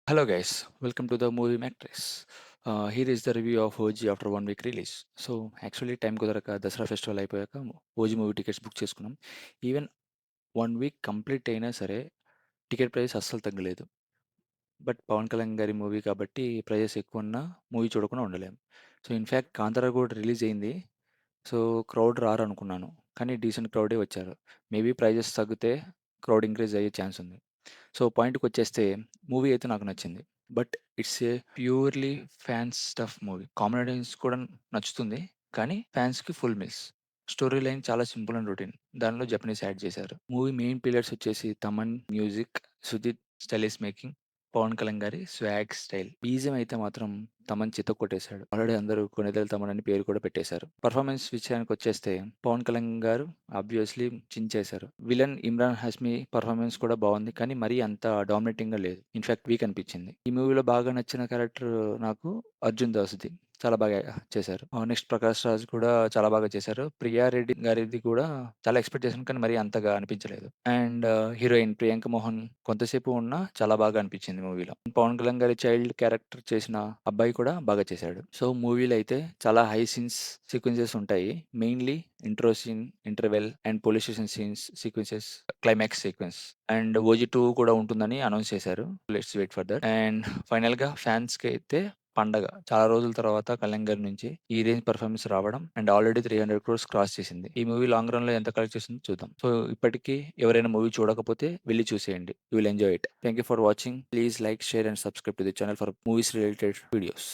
Hello guys, welcome to the Movie Matrix. Here is the review of OG after 1 week release. So actually time కుదరక Dasara festival అయిపోయాక OG movie tickets book చేసుకున్నాం. Even 1 week complete అయినా సరే ticket price అస్సలు తగ్గలేదు. But Pawan Kalyan గారి movie కాబట్టి prices ఎక్కువ ఉన్నా మూవీ చూడకుండా ఉండలేం. సో ఇన్ఫ్యాక్ట్ కాంతారా కూడా రిలీజ్ అయింది. సో క్రౌడ్ రారనుకున్నాను. కానీ డీసెంట్ క్రౌడే వచ్చారు. మేబీ ప్రైజెస్ తగ్గితే క్రౌడ్ ఇంక్రీజ్ అయ్యే ఛాన్స్ ఉంది. సో పాయింట్‌కొచ్చేస్తే మూవీ అయితే నాకు నచ్చింది. But it's a purely fans stuff movie. Comedies కూడా నచ్చుతుంది. కానీ ఫ్యాన్స్‌కి ఫుల్ మిస్. స్టోరీ లైన్ చాలా సింపుల్ అండ్ రొటీన్. దానిలో జపనీస్ యాడ్ చేశారు. మూవీ మెయిన్ పిల్లర్స్ వచ్చేసి Thaman music, Sujeeth stylish making, Pawan Kalyan gari swag style. BGM అయితే మాత్రం తమన్ చితక్కొట్టేశాడు. ఆల్రెడీ అందరూ కొణిదెల తమన్ అని పేరు కూడా పెట్టేశారు. పర్ఫార్మెన్స్ విషయానికొచ్చేస్తే పవన్ కళ్యాణ్ గారు ఆబ్వియస్లీ చించేశారు. విలన్ ఇమ్రాన్ హష్మి పర్ఫార్మెన్స్ కూడా బాగుంది. కానీ మరీ అంత డామినేటింగ్‌గా లేదు. ఇన్‌ఫాక్ట్ వీక్ అనిపించింది. ఈ మూవీలో బాగా నచ్చిన క్యారెక్టర్ నాకు అర్జున్ దాస్‌ది. చాలా బాగా చేశారు. నెక్స్ట్ 'ప్రకాష్ రాజ్' కూడా చాలా బాగా చేశారు. 'ప్రియా రెడ్డి' గారిది కూడా చాలా ఎక్స్‌పెక్ట్ చేశాను. కానీ మరీ అంతగా అనిపించలేదు. అండ్ హీరోయిన్ 'ప్రియాంక మోహన్' కొంతసేపు ఉన్నా చాలా బాగా అనిపించింది మూవీలో. పవన్ కళ్యాణ్ గారి చైల్డ్ క్యారెక్టర్ చేసిన అబ్బాయి కూడా బాగా చేశాడు. సో మూవీలో అయితే చాలా హై సీన్స్ సీక్వెన్సెస్ ఉంటాయి. Mainly intro scene, interval and police station sequences, climax sequence and 'OG 2' కూడా ఉంటుందని అనౌన్స్ చేశారు. Let's wait for that. And ఫైనల్‌గా ఫ్యాన్స్‌కి అయితే పండగ. చాలా రోజుల తర్వాత కళ్యాణ్ గారి నుంచి ఈ రేంజ్ పెర్ఫార్మన్స్ రావడం అండ్ ఆల్రెడీ 300 క్రోర్స్ క్రాస్ చేసింది. ఈ మూవీ లాంగ్ రన్‌లో ఎంత కలెక్ట్ చేస్తుందో చూద్దాం. సో ఇప్పటికి ఎవరైనా మూవీ చూడకపోతే వెళ్లి చూసేయండి. You will enjoy it. Thank you for watching. Please like, share and subscribe to the channel for movies related videos.